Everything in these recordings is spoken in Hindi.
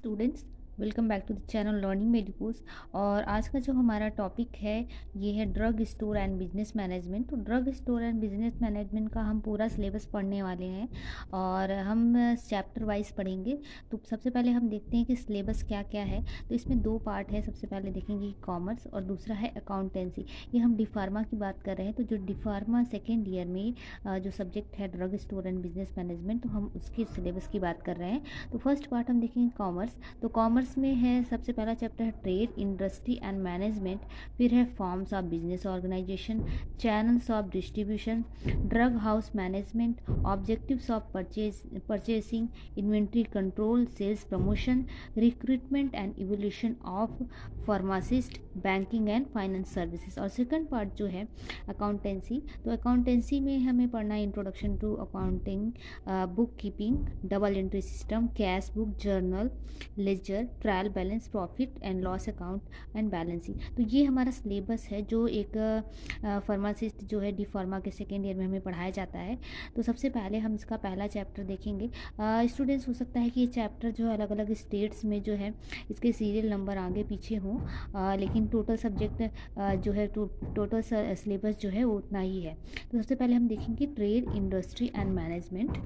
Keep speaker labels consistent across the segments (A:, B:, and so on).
A: Students, welcome back to the channel learning medicos. और आज का जो हमारा टॉपिक है ये है drug store and business management. तो drug store and business management का हम पूरा सिलेबस पढ़ने वाले हैं और हम चैप्टर वाइज पढ़ेंगे। तो सबसे पहले हम देखते हैं कि सिलेबस क्या क्या है। तो इसमें दो पार्ट है। सबसे पहले देखेंगे कॉमर्स और दूसरा है अकाउंटेंसी। ये हम डिफार्मा की बात कर रहे हैं। तो जो डिफार्मा सेकेंड ईयर में जो सब्जेक्ट है drug store and business management, तो हम उसके सिलेबस की बात कर रहे हैं। तो फर्स्ट पार्ट हम देखेंगे कॉमर्स। तो कॉमर्स में है सबसे पहला चैप्टर है ट्रेड, इंडस्ट्री एंड मैनेजमेंट। फिर है forms of business organisation, channels of distribution, drug house management, objectives of purchasing, inventory control, sales promotion, recruitment and evolution of pharmacist, banking and finance services. और सेकंड पार्ट जो है अकाउंटेंसी। तो अकाउंटेंसी में हमें पढ़ना है introduction to accounting, book keeping, double entry system, cash book, journal, ledger, trial balance, profit and loss account and balancing. तो ये हमारा सिलेबस है जो एक फार्मासिस्ट जो है डी फार्मा के सेकेंड ईयर में हमें पढ़ाया जाता है। तो सबसे पहले हम इसका पहला चैप्टर देखेंगे। स्टूडेंट्स, हो सकता है कि ये चैप्टर जो है अलग अलग स्टेट्स में जो है इसके सीरियल नंबर आगे पीछे हों, लेकिन टोटल सब्जेक्ट जो है टोटल सिलेबस जो है वो उतना ही है। तो सबसे पहले हम देखेंगे ट्रेड, इंडस्ट्री एंड मैनेजमेंट।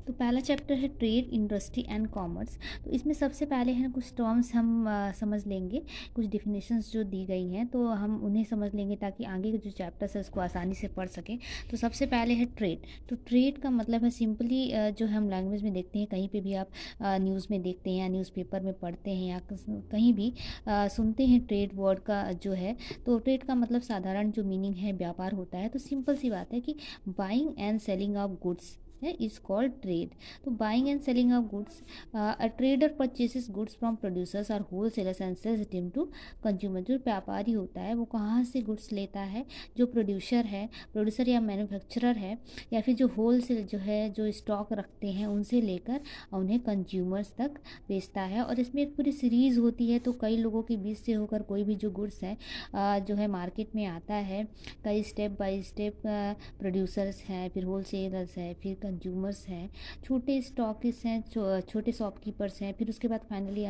A: तो पहला चैप्टर है ट्रेड, इंडस्ट्री एंड कॉमर्स। तो इसमें सबसे पहले है कुछ टर्म्स हम समझ लेंगे, कुछ डिफिनेशंस जो दी गई हैं तो हम उन्हें समझ लेंगे ताकि आगे के जो चैप्टर्स है उसको आसानी से पढ़ सकें। तो सबसे पहले है ट्रेड। तो ट्रेड का मतलब है सिंपली जो हम लैंग्वेज में देखते हैं, कहीं पे भी आप न्यूज़ में देखते हैं या न्यूज़पेपर में पढ़ते हैं या कहीं भी सुनते हैं ट्रेड वर्ड का जो है, तो ट्रेड का मतलब साधारण जो मीनिंग है व्यापार होता है। तो सिंपल सी बात है कि buying and selling of goods है इज कॉल्ड ट्रेड। तो buying and selling of goods, a trader purchases goods from producers और wholesalers and sells them to consumer. जो व्यापारी होता है वो कहाँ से गुड्स लेता है? जो प्रोड्यूसर या मैन्युफैक्चरर है, या फिर जो होलसेल जो है जो स्टॉक रखते हैं उनसे लेकर उन्हें कंज्यूमर्स तक बेचता है। और इसमें एक पूरी सीरीज़ होती है। तो कई लोगों के बीच से होकर कोई भी जो गुड्स है जो है मार्केट में आता है, कई स्टेप बाय स्टेप प्रोड्यूसर्स हैं, फिर होलसेलर्स हैं, फिर कंज्यूमर्स हैं, छोटे स्टॉकिस्ट हैं, छोटे शॉपकीपर्स हैं, फिर उसके बाद फाइनली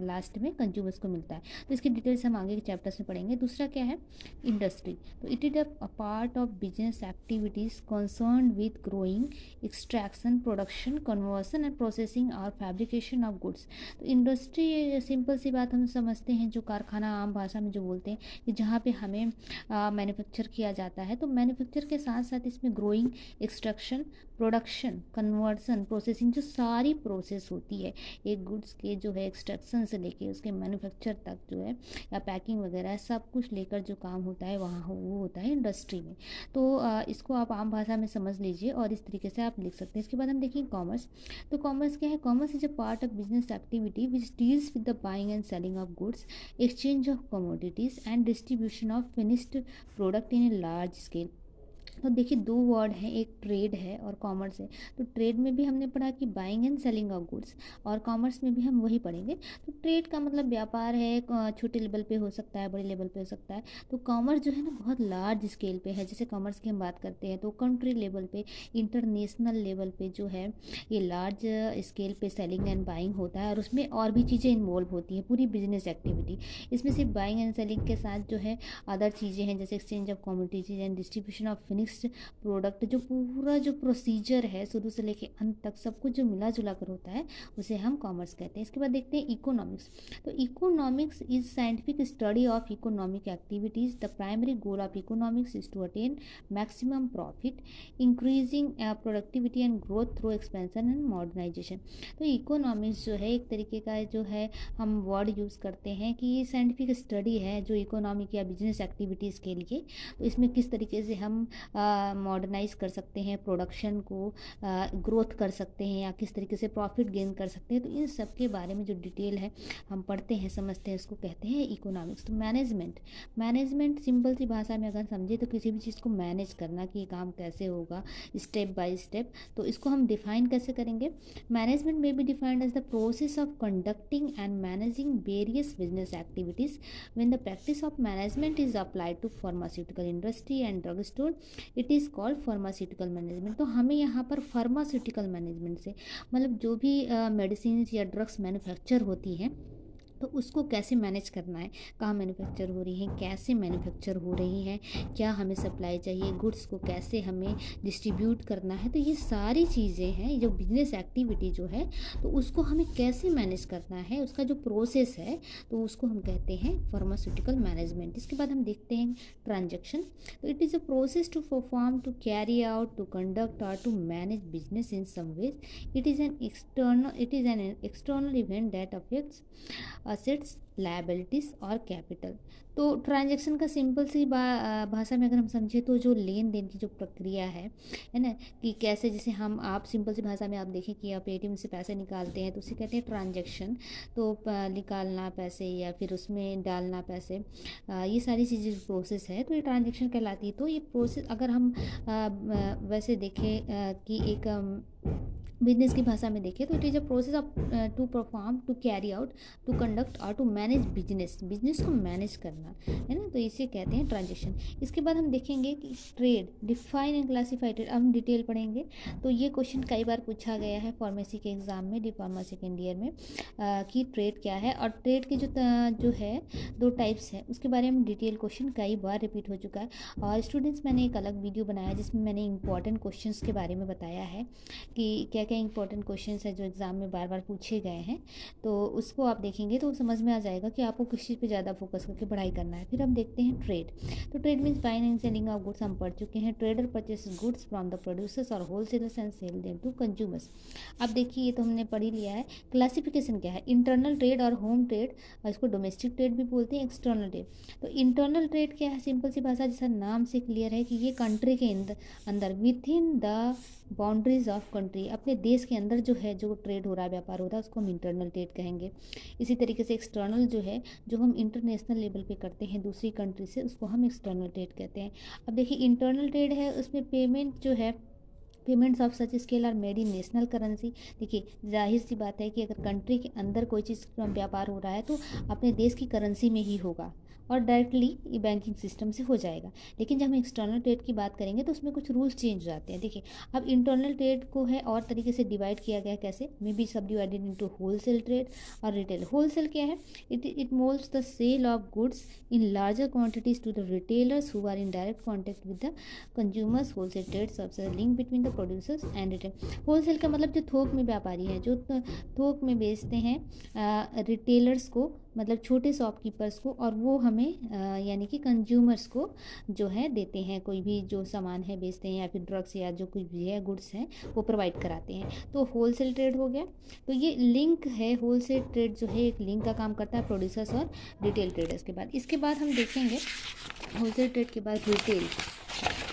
A: लास्ट में कंज्यूमर्स को मिलता है। तो इसकी डिटेल्स हम आगे के चैप्टर्स में पढ़ेंगे। दूसरा क्या है? इंडस्ट्री। तो it is a part of business activities concern with growing, extraction, production, conversion and processing और फैब्रिकेशन ऑफ गुड्स। तो इंडस्ट्री सिंपल सी बात हम समझते हैं, जो कारखाना आम भाषा में जो बोलते हैं कि जहाँ पे हमें मैन्युफैक्चर किया जाता है। तो मैन्युफैक्चर के साथ साथ इसमें growing, extraction, production, conversion, processing, जो सारी प्रोसेस होती है एक गुड्स के जो है एक्सट्रैक्शन से लेके उसके मैन्युफैक्चर तक जो है या पैकिंग वगैरह सब कुछ लेकर जो काम होता है वहाँ वो होता है इंडस्ट्री में। तो इसको आप आम भाषा में समझ लीजिए और इस तरीके से आप लिख सकते हैं। इसके बाद हम देखेंगे कॉमर्स। तो कॉमर्स क्या है? Commerce is a part of business activity which deals with the buying and selling of goods, exchange of commodities and distribution of finished product in a large scale. तो देखिए दो वर्ड हैं, एक ट्रेड है और कॉमर्स है। तो ट्रेड में भी हमने पढ़ा कि buying and selling of goods, और कॉमर्स में भी हम वही पढ़ेंगे। तो ट्रेड का मतलब व्यापार है, छोटे लेवल पे हो सकता है, बड़े लेवल पे हो सकता है। तो कॉमर्स जो है ना बहुत लार्ज स्केल पे है। जैसे कॉमर्स की हम बात करते हैं तो कंट्री लेवल पे, इंटरनेशनल लेवल पे जो है ये लार्ज स्केल पे सेलिंग एंड बाइंग होता है, और उसमें और भी चीज़ें इन्वॉल्व होती हैं, पूरी बिजनेस एक्टिविटी। इसमें सिर्फ बाइंग एंड सेलिंग के साथ जो है अदर चीज़ें हैं, जैसे exchange of commodities and distribution of finished product. जो पूरा जो प्रोसीजर है शुरू से लेके अंत तक सब कुछ जो मिला जुला कर होता है उसे हम कॉमर्स कहते हैं। इसके बाद देखते हैं इकोनॉमिक्स। तो economics is scientific study of economic activities. The primary goal of economics is to attain maximum profit, increasing productivity and growth through expansion and modernisation. तो इकोनॉमिक्स जो है एक तरीके का जो है हम वर्ड यूज़ करते हैं कि ये साइंटिफिक स्टडी है जो इकोनॉमिक या बिजनेस एक्टिविटीज़ के लिए। तो इसमें किस तरीके से हम मॉडर्नाइज कर सकते हैं प्रोडक्शन को, ग्रोथ कर सकते हैं, या किस तरीके से प्रॉफिट गेन कर सकते हैं। तो इन सब के बारे में जो डिटेल है हम पढ़ते हैं, समझते हैं, इसको कहते हैं इकोनॉमिक्स। तो मैनेजमेंट सिंपल सी भाषा में अगर समझे तो किसी भी चीज़ को मैनेज करना कि ये काम कैसे होगा स्टेप बाय स्टेप। तो इसको हम डिफाइन कैसे करेंगे? मैनेजमेंट में be defined as the process of conducting and managing various business activities when the practice of management is applied to pharmaceutical industry and drug store, it is called pharmaceutical management. तो हमें यहाँ पर फार्मास्यूटिकल मैनेजमेंट से मतलब जो भी मेडिसिन या ड्रग्स मैन्युफैक्चर होती हैं तो उसको कैसे मैनेज करना है, कहाँ मैन्युफैक्चर हो रही हैं, कैसे मैन्युफैक्चर हो रही हैं, क्या हमें सप्लाई चाहिए, गुड्स को कैसे हमें डिस्ट्रीब्यूट करना है, तो ये सारी चीज़ें हैं जो बिजनेस एक्टिविटी जो है तो उसको हमें कैसे मैनेज करना है, उसका जो प्रोसेस है तो उसको हम कहते हैं फार्मास्यूटिकल मैनेजमेंट। इसके बाद हम देखते हैं ट्रांजेक्शन। तो it is a process to perform, to carry out, to conduct और to manage business in some ways. It is an external event that affects assets, liabilities और कैपिटल। तो ट्रांजैक्शन का सिंपल सी भाषा में अगर हम समझे तो जो लेन देन की जो प्रक्रिया है ना, कि कैसे जैसे हम आप सिंपल सी भाषा में आप देखें कि आप एटीएम से पैसे निकालते हैं तो उसे कहते हैं ट्रांजैक्शन। तो निकालना पैसे या फिर उसमें डालना पैसे, ये सारी चीज़ें जो प्रोसेस है तो ये ट्रांजैक्शन कहलाती है। तो ये प्रोसेस अगर हम वैसे देखें कि एक बिजनेस की भाषा में देखें तो it is a process of to perform, to carry out, to conduct और टू मैनेज बिजनेस को मैनेज करना है ना, तो इसे कहते हैं ट्रांजेक्शन। इसके बाद हम देखेंगे कि trade, define and classify trade. अब हम डिटेल पढ़ेंगे। तो ये क्वेश्चन कई बार पूछा गया है फार्मेसी के एग्जाम में, डी फार्मा सेकेंड ईयर में, कि ट्रेड क्या है और ट्रेड के जो है दो टाइप्स है उसके बारे में डिटेल क्वेश्चन कई बार रिपीट हो चुका है। और स्टूडेंट्स मैंने एक अलग वीडियो बनाया जिसमें मैंने इंपॉर्टेंट क्वेश्चन के बारे में बताया है कि क्या क्या इंपॉर्टेंट क्वेश्चंस है जो एग्ज़ाम में बार बार पूछे गए हैं। तो उसको आप देखेंगे तो समझ में आ जाएगा कि आपको किस चीज़ पे ज़्यादा फोकस करके पढ़ाई करना है। फिर हम देखते हैं ट्रेड। तो trade means buying and selling of goods, हम पढ़ चुके हैं। Trader purchases goods from the producers और wholesalers and sell them to consumers. अब देखिए ये तो हमने पढ़ ही लिया है। क्लासिफिकेशन क्या है, इंटरनल ट्रेड और होम ट्रेड, और इसको डोमेस्टिक ट्रेड भी बोलते हैं, एक्सटर्नल ट्रेड। तो इंटरनल ट्रेड क्या है, सिंपल सी भाषा जैसा नाम से क्लियर है कि ये कंट्री के अंदर with in the boundaries of country, अपने देश के अंदर जो है जो ट्रेड हो रहा है, व्यापार हो रहा है, उसको हम इंटरनल ट्रेड कहेंगे। इसी तरीके से एक्सटर्नल जो है जो हम इंटरनेशनल लेवल पे करते हैं दूसरी कंट्री से, उसको हम एक्सटर्नल ट्रेड कहते हैं। अब देखिए इंटरनल ट्रेड है उसमें पेमेंट जो है, payments of such scale are made in national currency. देखिए जाहिर सी बात है कि अगर कंट्री के अंदर कोई चीज़ व्यापार हो रहा है तो अपने देश की करेंसी में ही होगा और डायरेक्टली बैंकिंग सिस्टम से हो जाएगा। लेकिन जब हम एक्सटर्नल ट्रेड की बात करेंगे तो उसमें कुछ रूल्स चेंज हो जाते हैं। देखिए अब इंटरनल ट्रेड को है और तरीके से डिवाइड किया गया है, कैसे, may be subdivided into wholesale trade और रिटेल। होलसेल क्या है, it moles the sale of goods in larger quantities to the retailers who are in direct contact with the consumers. Wholesale trade serves as link between the producers and retail. Wholesale का मतलब जो थोक में व्यापारी हैं, जो थोक में बेचते हैं रिटेलर्स को, मतलब छोटे शॉपकीपर्स को, और वो हमें यानी कि कंज्यूमर्स को जो है देते हैं, कोई भी जो सामान है बेचते हैं या फिर ड्रग्स या जो कुछ भी है गुड्स हैं वो प्रोवाइड कराते हैं। तो होलसेल ट्रेड हो गया। तो ये लिंक है, होलसेल ट्रेड जो है एक लिंक का काम करता है प्रोड्यूसर्स और रिटेल ट्रेडर्स के बाद। इसके बाद हम देखेंगे होलसेल ट्रेड के बाद रिटेल।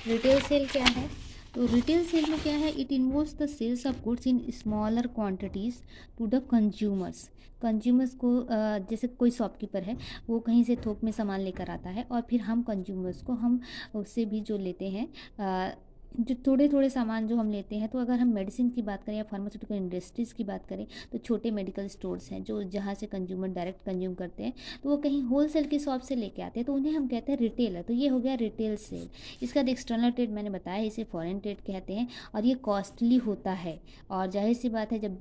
A: रिटेल सेल क्या है, तो रिटेल सेल में क्या है, it involves the sales of goods in smaller quantities to the consumers को, जैसे कोई शॉपकीपर है वो कहीं से थोक में सामान लेकर आता है और फिर हम कंज्यूमर्स को, हम उससे भी जो लेते हैं जो थोड़े थोड़े सामान जो हम लेते हैं। तो अगर हम मेडिसिन की बात करें या फार्मास्यूटिकल इंडस्ट्रीज़ की बात करें तो छोटे मेडिकल स्टोर्स हैं जो जहाँ से कंज्यूमर डायरेक्ट कंज्यूम करते हैं, तो वो कहीं होलसेल की शॉप से लेके आते हैं तो उन्हें हम कहते हैं रिटेलर। तो ये हो गया रिटेल सेल। इसका एक्सटर्नल ट्रेड मैंने बताया, इसे फॉरेन ट्रेड कहते हैं और ये कॉस्टली होता है। और जाहिर सी बात है जब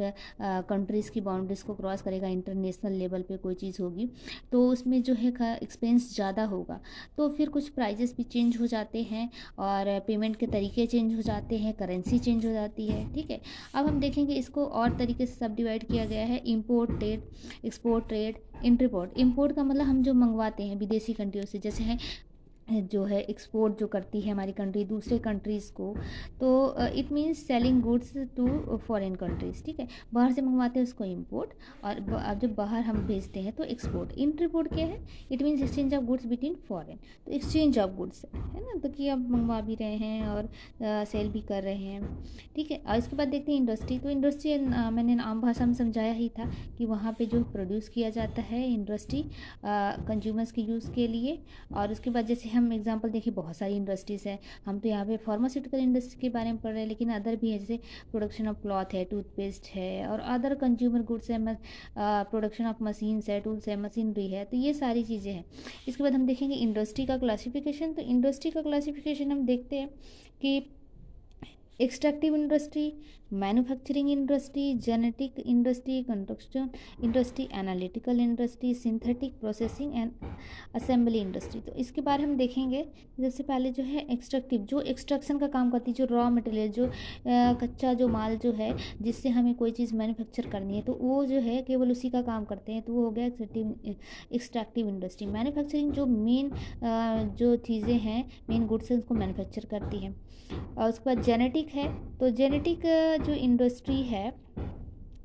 A: कंट्रीज़ की बाउंड्रीज़ को क्रॉस करेगा, इंटरनेशनल लेवल पर कोई चीज़ होगी तो उसमें जो है एक्सपेंस ज़्यादा होगा, तो फिर कुछ प्राइजेस भी चेंज हो जाते हैं और पेमेंट के तरीके चेंज हो जाते हैं, करेंसी चेंज हो जाती है। ठीक है, अब हम देखेंगे इसको और तरीके से सब डिवाइड किया गया है। Import trade, export trade, interport. Import का मतलब हम जो मंगवाते हैं विदेशी कंट्रियों से, जैसे है जो है एक्सपोर्ट जो करती है हमारी कंट्री दूसरे कंट्रीज़ को, तो it means selling goods to foreign countries. ठीक है, बाहर से मंगवाते हैं उसको इंपोर्ट, और अब जब बाहर हम भेजते हैं तो एक्सपोर्ट। इंटरपोर्ट क्या है, it means exchange of goods between foreign. तो एक्सचेंज ऑफ गुड्स है ना, तो कि अब मंगवा भी रहे हैं और सेल भी कर रहे हैं। ठीक है, और इसके बाद देखते हैं इंडस्ट्री। तो इंडस्ट्री मैंने आम भाषा में समझाया ही था कि वहाँ पर जो प्रोड्यूस किया जाता है इंडस्ट्री कंज्यूमर्स के यूज़ के लिए। और उसके बाद जैसे हम एग्जांपल देखें, बहुत सारी इंडस्ट्रीज़ है। हम तो यहाँ पे फार्मास्यूटिकल इंडस्ट्री के बारे में पढ़ रहे हैं, लेकिन अदर भी है, जैसे प्रोडक्शन ऑफ क्लॉथ है, टूथपेस्ट है, और अदर कंज्यूमर गुड्स है, प्रोडक्शन ऑफ मशीन्स है, टूल्स है, मशीनरी है। तो ये सारी चीज़ें हैं। इसके बाद हम देखेंगे इंडस्ट्री का क्लासिफिकेशन। तो इंडस्ट्री का क्लासिफिकेशन हम देखते हैं कि extractive industry, manufacturing industry, genetic industry, construction industry, analytical industry, synthetic processing and assembly industry. तो इसके बारे में हम देखेंगे। सबसे पहले जो है एक्सट्रैक्टिव, जो एक्सट्रैक्शन का काम करती है, जो रॉ मटेरियल, जो कच्चा जो माल जो है, जिससे हमें कोई चीज़ मैन्युफैक्चर करनी है, तो वो जो है केवल उसी का काम करते हैं। तो वो हो गया एक्सट्रैक्टिव इंडस्ट्री। मैन्युफैक्चरिंग जो मेन जो चीज़ें हैं, मेन गुड्स हैं, उसको मैन्युफैक्चर करती है। और उसके बाद जेनेटिक है। तो जेनेटिक जो इंडस्ट्री है,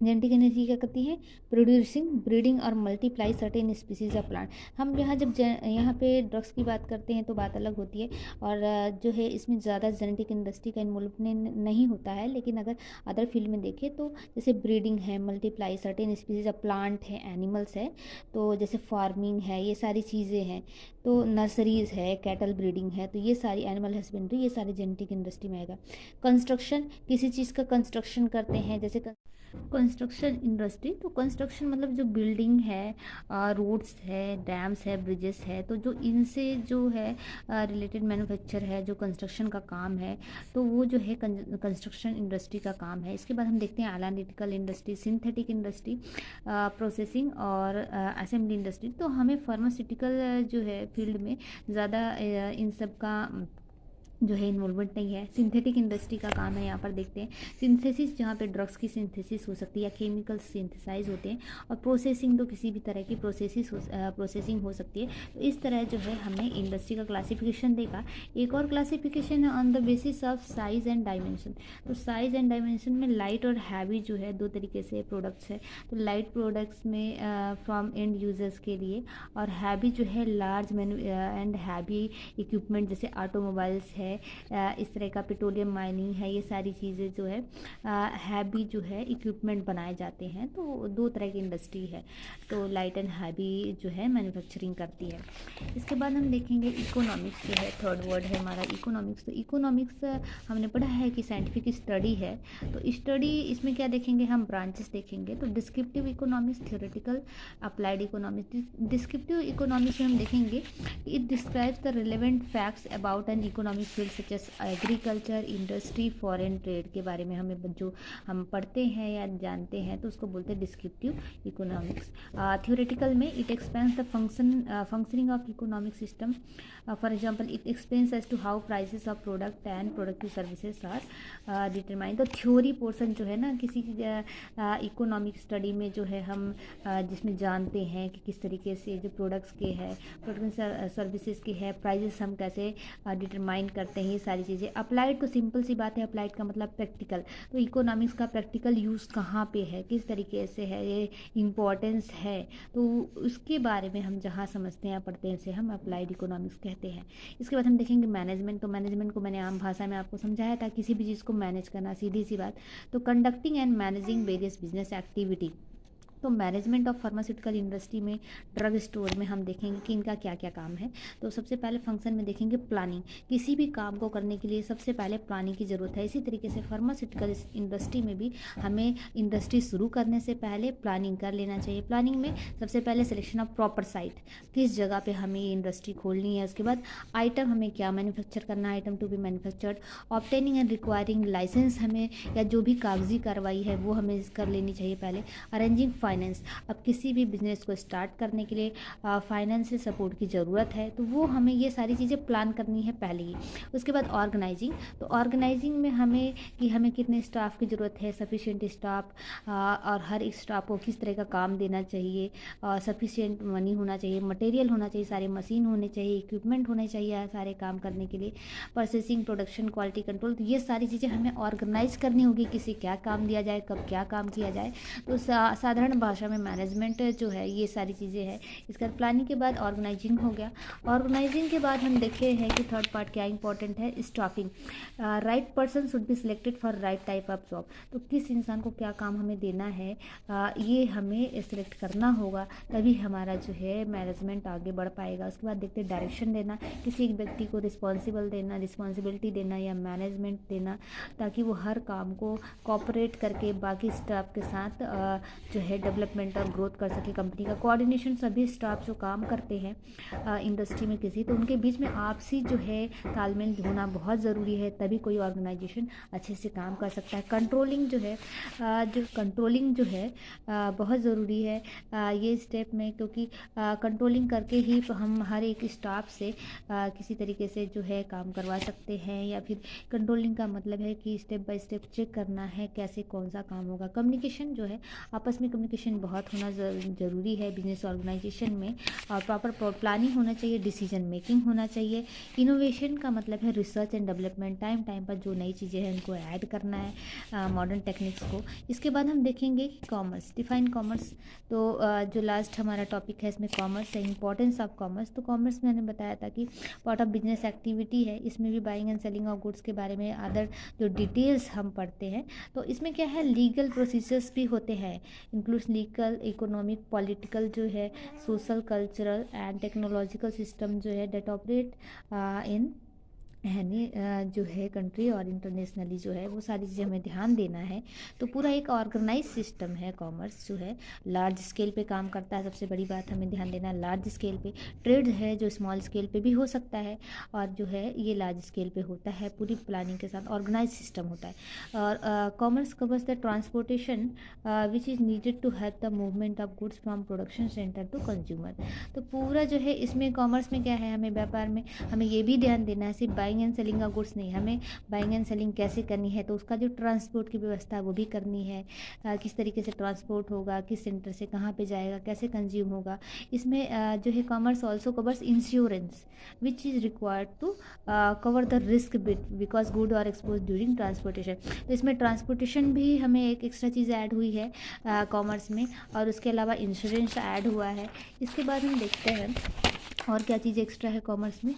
A: जेनेटिक एनर्जी क्या करती है? प्रोड्यूसिंग, ब्रीडिंग और multiply certain species of plant. हम यहाँ जब यहाँ पे ड्रग्स की बात करते हैं तो बात अलग होती है, और जो है इसमें ज़्यादा जेनेटिक इंडस्ट्री का इन्वॉल्वमेंट नहीं होता है। लेकिन अगर अदर फील्ड में देखें तो जैसे ब्रीडिंग है, multiply certain species of plant है, एनिमल्स है, तो जैसे फार्मिंग है, ये सारी चीज़ें हैं। तो नर्सरीज़ है, कैटल ब्रीडिंग है, तो ये सारी एनिमल हस्बेंड्री, ये सारी जेनेटिक इंडस्ट्री में आएगा। कंस्ट्रक्शन, किसी चीज़ का कंस्ट्रक्शन करते हैं, जैसे कंस्ट्रक्शन इंडस्ट्री। तो कंस्ट्रक्शन मतलब जो बिल्डिंग है, रोड्स है, डैम्स है, ब्रिजेस है, तो जो इनसे जो है रिलेटेड मैन्युफैक्चर है, जो कंस्ट्रक्शन का काम है, तो वो जो है कंस्ट्रक्शन इंडस्ट्री का काम है। इसके बाद हम देखते हैं analytical industry, synthetic industry, processing और असेंबली इंडस्ट्री। तो हमें फार्मास्यूटिकल जो है फील्ड में ज़्यादा इन सब का जो है इन्वॉल्वमेंट नहीं है। सिंथेटिक इंडस्ट्री का काम है, यहाँ पर देखते हैं सिंथेसिस, जहाँ पे ड्रग्स की सिंथेसिस हो सकती है या केमिकल सिंथेसाइज होते हैं। और प्रोसेसिंग, तो किसी भी तरह की प्रोसेसिंग हो सकती है। तो इस तरह जो है हमने इंडस्ट्री का क्लासिफिकेशन देखा। एक और क्लासिफिकेशन है on the basis of size and dimension. तो साइज एंड डायमेंशन में लाइट और हैवी जो है दो तरीके से प्रोडक्ट्स है। तो लाइट प्रोडक्ट्स में फ्रॉम एंड यूजर्स के लिए, और हैवी जो है लार्ज एंड हैवी इक्विपमेंट, जैसे ऑटोमोबाइल्स है, इस तरह का पेट्रोलियम माइनिंग है, ये सारी चीज़ें जो है हैवी जो है इक्विपमेंट बनाए जाते हैं। तो दो तरह की इंडस्ट्री है। तो लाइट एंड हैवी जो है मैन्युफैक्चरिंग करती है। इसके बाद हम देखेंगे इकोनॉमिक्स जो है, थर्ड वर्ड है हमारा इकोनॉमिक्स। तो इकोनॉमिक्स हमने पढ़ा है कि साइंटिफिक स्टडी है। तो स्टडी इसमें क्या देखेंगे हम? ब्रांचेस देखेंगे। तो descriptive economics, theoretical, applied economics. Descriptive economics में हम देखेंगे it describes the relevant facts about an economic field such as agriculture, industry, foreign trade के बारे में हमें जो हम पढ़ते हैं या जानते हैं, तो उसको बोलते हैं डिस्क्रिप्टिव इकोनॉमिक्स। थ्योरेटिकल में it explains the functioning of economic system. For example it explains as to how prices of product and productive services are determine. तो थ्योरी पोर्शन जो है ना किसी इकोनॉमिक स्टडी में जो है हम जिसमें जानते हैं कि किस तरीके से जो प्रोडक्ट्स के है, प्रोडक्ट सर्विसेज की है, प्राइजेस हम कैसे डिटरमाइन करते हैं, ये सारी चीज़ें। अप्लाइड तो सिंपल सी बात है, अप्लाइड का मतलब प्रैक्टिकल। तो इकोनॉमिक्स का प्रैक्टिकल यूज़ कहाँ पे है, किस तरीके से है, ये इम्पोर्टेंस है, तो उसके बारे में हम जहाँ समझते हैं पढ़ते हैं, इसे हम अप्लाइड इकोनॉमिक्स कहते हैं। इसके बाद हम देखेंगे मैनेजमेंट। तो मैनेजमेंट को मैंने आम भाषा में आपको समझाया था, किसी भी चीज़ को मैनेज करना, सीधी सी बात। तो conducting and managing various business activity. तो मैनेजमेंट ऑफ फार्मास्यूटिकल इंडस्ट्री में, ड्रग स्टोर में हम देखेंगे कि इनका क्या क्या काम है। तो सबसे पहले फंक्शन में देखेंगे प्लानिंग। किसी भी काम को करने के लिए सबसे पहले प्लानिंग की ज़रूरत है। इसी तरीके से फार्मास्यूटिकल इंडस्ट्री में भी हमें इंडस्ट्री शुरू करने से पहले प्लानिंग कर लेना चाहिए। प्लानिंग में सबसे पहले सिलेक्शन ऑफ प्रॉपर साइट, किस जगह पे हमें ये इंडस्ट्री खोलनी है। उसके बाद आइटम, हमें क्या मैन्युफैक्चर करना है, item to be manufactured. Obtaining and requiring licence, हमें या जो भी कागजी कार्रवाई है वो हमें कर लेनी चाहिए पहले। अरेंजिंग फाइनेंस, अब किसी भी बिजनेस को स्टार्ट करने के लिए फाइनेंशियल सपोर्ट की ज़रूरत है, तो वो हमें ये सारी चीज़ें प्लान करनी है पहले ही। उसके बाद ऑर्गेनाइजिंग। तो ऑर्गेनाइजिंग में हमें कि हमें कितने स्टाफ की ज़रूरत है, सफिशिएंट स्टाफ, और हर एक स्टाफ को किस तरह का काम देना चाहिए, सफिशिएंट मनी होना चाहिए, मटेरियल होना चाहिए, सारे मशीन होने चाहिए, इक्विपमेंट होने चाहिए सारे काम करने के लिए, प्रोसेसिंग, प्रोडक्शन, क्वालिटी कंट्रोल। तो ये सारी चीज़ें हमें ऑर्गेनाइज करनी होगी, किसी क्या काम दिया जाए, कब क्या काम किया जाए। तो साधारण भाषा में मैनेजमेंट जो है, ये सारी चीज़ें हैं। इसके बाद प्लानिंग के बाद ऑर्गेनाइजिंग हो गया। ऑर्गेनाइजिंग के बाद हम देखते हैं कि थर्ड पार्ट क्या इंपॉर्टेंट है, staffing. Right person should be selected for right type of job. तो किस इंसान को क्या काम हमें देना है, ये हमें सिलेक्ट करना होगा, तभी हमारा जो है मैनेजमेंट आगे बढ़ पाएगा। उसके बाद देखते हैं डायरेक्शन देना, किसी एक व्यक्ति को रिस्पॉन्सिबिलिटी देना या मैनेजमेंट देना, ताकि वो हर काम को कोऑपरेट करके बाकी स्टाफ के साथ जो है डेवलपमेंट और ग्रोथ कर सके कंपनी का। कोऑर्डिनेशन, सभी स्टाफ जो काम करते हैं इंडस्ट्री में किसी, तो उनके बीच में आपसी जो है तालमेल होना बहुत ज़रूरी है, तभी कोई ऑर्गेनाइजेशन अच्छे से काम कर सकता है। कंट्रोलिंग जो है बहुत ज़रूरी है ये स्टेप में, क्योंकि कंट्रोलिंग करके ही हम हर एक स्टाफ से किसी तरीके से जो है काम करवा सकते हैं, या फिर कंट्रोलिंग का मतलब है कि स्टेप बाय स्टेप चेक करना है कैसे कौन सा काम होगा। कम्युनिकेशन जो है, आपस में कम्युनिकेशन बहुत होना ज़रूरी है बिजनेस ऑर्गेनाइजेशन में, और प्रॉपर प्लानिंग होना चाहिए, डिसीजन मेकिंग होना चाहिए। इनोवेशन का मतलब है रिसर्च एंड डेवलपमेंट, टाइम पर जो नई चीज़ें हैं उनको ऐड करना है मॉडर्न टेक्निक्स को। इसके बाद हम देखेंगे कि कॉमर्स, डिफाइन कॉमर्स। तो जो लास्ट हमारा टॉपिक है इसमें कॉमर्स है, इंपॉर्टेंस ऑफ कॉमर्स। तो कॉमर्स मैंने बताया था कि पार्ट ऑफ बिजनेस एक्टिविटी है, इसमें भी buying and selling of goods के बारे में अदर जो डिटेल्स हम पढ़ते हैं। तो इसमें क्या है, लीगल प्रोसीजर्स भी होते हैं, इंक्लूड्स लीगल, इकोनॉमिक, पॉलिटिकल जो है, social, cultural and technological system जो है डेट ऑपरेट इन जो है कंट्री और इंटरनेशनली जो है, वो सारी चीज़ें हमें ध्यान देना है। तो पूरा एक ऑर्गेनाइज सिस्टम है कॉमर्स जो है, लार्ज स्केल पे काम करता है। सबसे बड़ी बात हमें ध्यान देना है लार्ज स्केल पे। ट्रेड है जो स्मॉल स्केल पे भी हो सकता है, और जो है ये लार्ज स्केल पे होता है, पूरी प्लानिंग के साथ ऑर्गेनाइज सिस्टम होता है। और commerce covers the transportation which is needed to help the movement of goods from production centre to consumer. तो पूरा जो है इसमें कॉमर्स में क्या है, हमें व्यापार में हमें ये भी ध्यान देना है, सिर्फ buying and selling of goods नहीं, हमें बाइंग एंड सेलिंग कैसे करनी है, तो उसका जो ट्रांसपोर्ट की व्यवस्था है वो भी करनी है। किस तरीके से ट्रांसपोर्ट होगा, किस सेंटर से कहाँ पे जाएगा, कैसे कंज्यूम होगा। इसमें जो है commerce also covers insurance which is required to cover the risk because good are expose during transportation. तो इसमें ट्रांसपोर्टेशन भी हमें एक एक्स्ट्रा चीज़ ऐड हुई है कॉमर्स में, और उसके अलावा इंश्योरेंस ऐड हुआ है। इसके बाद हम देखते हैं और क्या चीज़ एक्स्ट्रा है कॉमर्स में।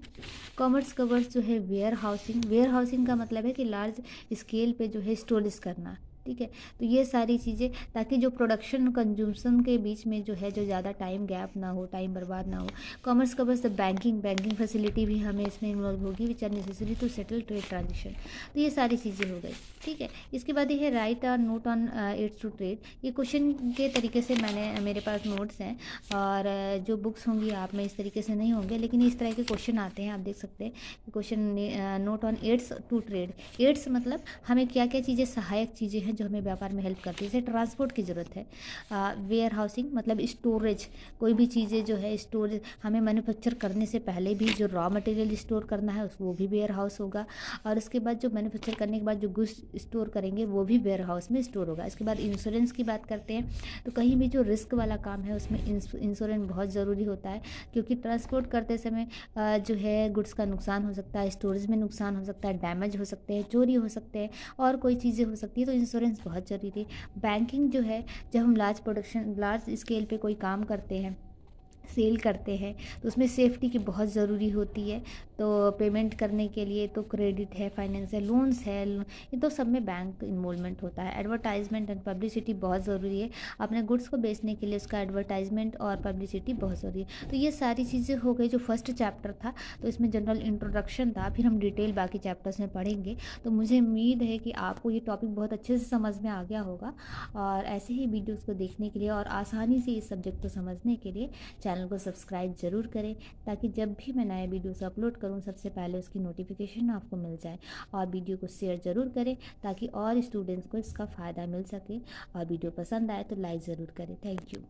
A: कॉमर्स कवर्स जो है वेयर हाउसिंग का मतलब है कि लार्ज स्केल पे जो है स्टोरेज करना, ठीक है। तो ये सारी चीज़ें, ताकि जो प्रोडक्शन कंज्यूमशन के बीच में जो है जो ज़्यादा टाइम गैप ना हो, टाइम बर्बाद ना हो। Commerce covers the banking facility भी हमें इसमें इन्वॉल्व होगी which are necessary to settle trade transaction. तो ये सारी चीज़ें हो गई, ठीक है। इसके बाद ये है राइट और note on aids to trade. ये क्वेश्चन के तरीके से मेरे पास नोट्स हैं, और जो बुक्स होंगी आप में इस तरीके से नहीं होंगे, लेकिन इस तरह के क्वेश्चन आते हैं, आप देख सकते हैं। Question note on aids to trade. Aids मतलब हमें क्या क्या चीज़ें, सहायक चीज़ें हैं जो हमें व्यापार में हेल्प करती है, जैसे ट्रांसपोर्ट की ज़रूरत है। वेयर हाउसिंग मतलब स्टोरेज, कोई भी चीज़ें जो है स्टोरेज, हमें मैन्युफैक्चर करने से पहले भी जो रॉ मटेरियल स्टोर करना है वो भी वेयर हाउस होगा, और उसके बाद जो मैन्युफैक्चर करने के बाद जो गुड्स स्टोर करेंगे वो भी वेयर हाउस में स्टोर होगा। इसके बाद इंश्योरेंस की बात करते हैं, तो कहीं भी जो रिस्क वाला काम है उसमें इंश्योरेंस बहुत ज़रूरी होता है, क्योंकि ट्रांसपोर्ट करते समय जो है गुड्स का नुकसान हो सकता है, स्टोरेज में नुकसान हो सकता है, डैमेज हो सकते हैं, चोरी हो सकते हैं, और कोई चीज़ें हो सकती है, तो इंश्योरेंस बहुत ज़रूरी है। बैंकिंग जो है, जब हम लार्ज स्केल पे कोई काम करते हैं, सेल करते हैं, तो उसमें सेफ्टी की बहुत ज़रूरी होती है। तो पेमेंट करने के लिए तो क्रेडिट है, फाइनेंस है, लोन्स है, ये तो सब में बैंक इन्वॉल्वमेंट होता है। एडवर्टाइजमेंट एंड पब्लिसिटी बहुत ज़रूरी है, अपने गुड्स को बेचने के लिए उसका एडवर्टाइजमेंट और पब्लिसिटी बहुत ज़रूरी है। तो ये सारी चीज़ें हो गई जो फर्स्ट चैप्टर था, तो इसमें जनरल इंट्रोडक्शन था, फिर हम डिटेल बाकी चैप्टर्स में पढ़ेंगे। तो मुझे उम्मीद है कि आपको ये टॉपिक बहुत अच्छे से समझ में आ गया होगा, और ऐसे ही वीडियोज़ को देखने के लिए और आसानी से इस सब्जेक्ट को समझने के लिए चैनल को सब्सक्राइब ज़रूर करें, ताकि जब भी मैं नए वीडियोस अपलोड करूं सबसे पहले उसकी नोटिफिकेशन आपको मिल जाए। और वीडियो को शेयर ज़रूर करें ताकि और स्टूडेंट्स को इसका फ़ायदा मिल सके, और वीडियो पसंद आए तो लाइक ज़रूर करें। Thank you.